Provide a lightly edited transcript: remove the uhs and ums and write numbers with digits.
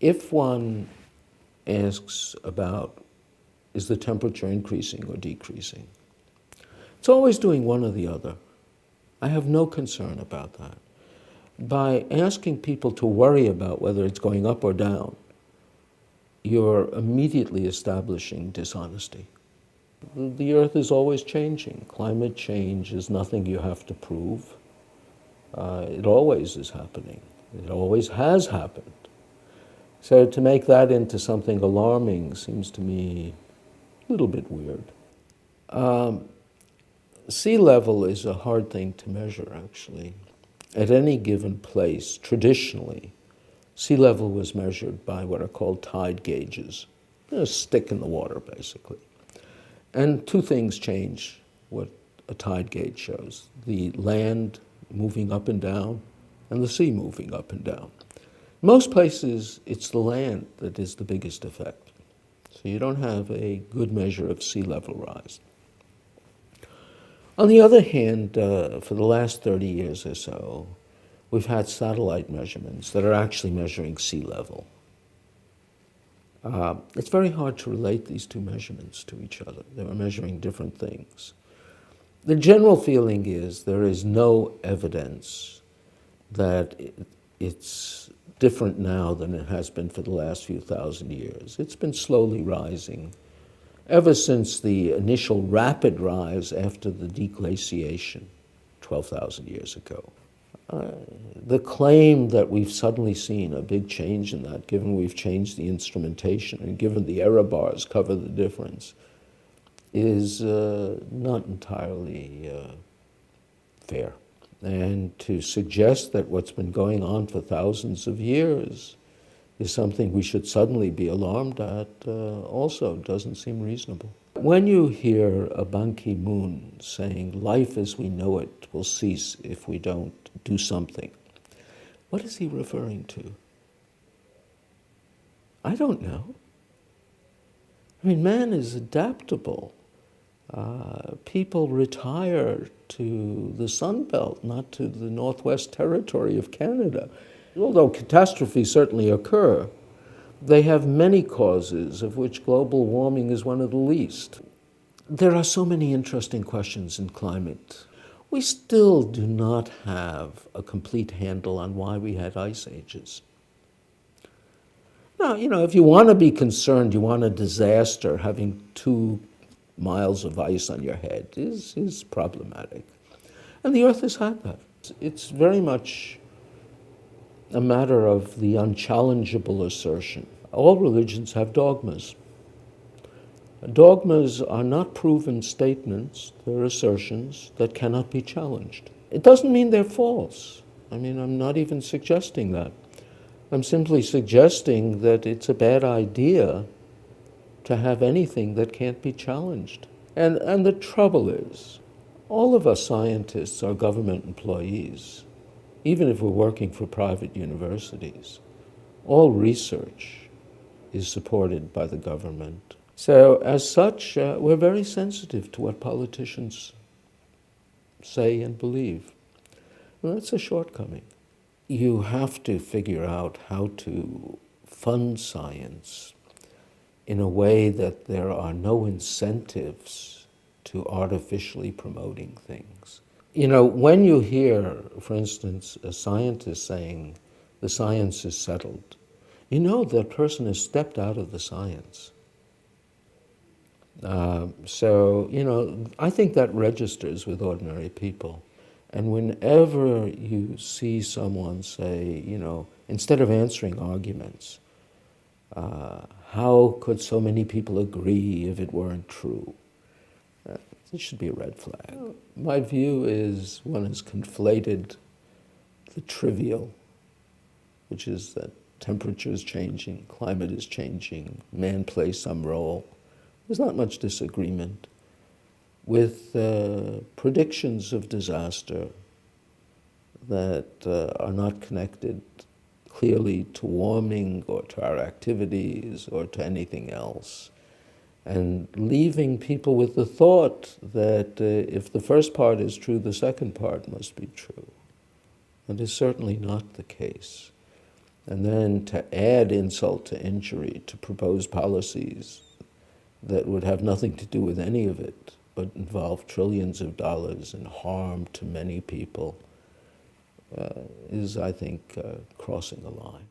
If one asks about, is the temperature increasing or decreasing? It's always doing one or the other. I have no concern about that. By asking people to worry about whether it's going up or down, you're immediately establishing dishonesty. The earth is always changing. Climate change is nothing you have to prove. It always is happening. It always has happened. So to make that into something alarming seems to me a little bit weird. Sea level is a hard thing to measure, actually. At any given place, traditionally, sea level was measured by what are called tide gauges. A stick in the water, basically. And two things change what a tide gauge shows: the land moving up and down, and the sea moving up and down. Most places, it's the land that is the biggest effect. So you don't have a good measure of sea level rise. On the other hand, for the last 30 years or so, we've had satellite measurements that are actually measuring sea level. It's very hard to relate these two measurements to each other. They are measuring different things. The general feeling is there is no evidence that it's different now than it has been for the last few thousand years. It's been slowly rising ever since the initial rapid rise after the deglaciation 12,000 years ago. The claim that we've suddenly seen a big change in that, given we've changed the instrumentation and given the error bars cover the difference, is not entirely fair. And to suggest that what's been going on for thousands of years is something we should suddenly be alarmed at also doesn't seem reasonable. When you hear a Ban Ki-moon saying life as we know it will cease if we don't do something, what is he referring to? I don't know. I mean, man is adaptable. People retire to the Sun Belt, not to the Northwest Territory of Canada. Although catastrophes certainly occur, they have many causes, of which global warming is one of the least. There are so many interesting questions in climate. We still do not have a complete handle on why we had ice ages. Now, if you want to be concerned, you want a disaster, having 2 miles of ice on your head is problematic. And the Earth has had that. It's very much a matter of the unchallengeable assertion. All religions have dogmas. Dogmas are not proven statements, they're assertions that cannot be challenged. It doesn't mean they're false. I mean, I'm not even suggesting that. I'm simply suggesting that it's a bad idea to have anything that can't be challenged. And the trouble is, all of us scientists are government employees, even if we're working for private universities. All research is supported by the government. So as such, we're very sensitive to what politicians say and believe. Well, that's a shortcoming. You have to figure out how to fund science in a way that there are no incentives to artificially promoting things. When you hear, for instance, a scientist saying the science is settled, that person has stepped out of the science. I think that registers with ordinary people. And whenever you see someone say, instead of answering arguments, how could so many people agree if it weren't true? It should be a red flag. My view is one has conflated the trivial, which is that temperature is changing, climate is changing, man plays some role. There's not much disagreement with predictions of disaster that are not connected clearly to warming or to our activities or to anything else, and leaving people with the thought that if the first part is true, the second part must be true. That is certainly not the case. And then to add insult to injury, to propose policies that would have nothing to do with any of it, but involve trillions of dollars and harm to many people, is, I think, crossing the line.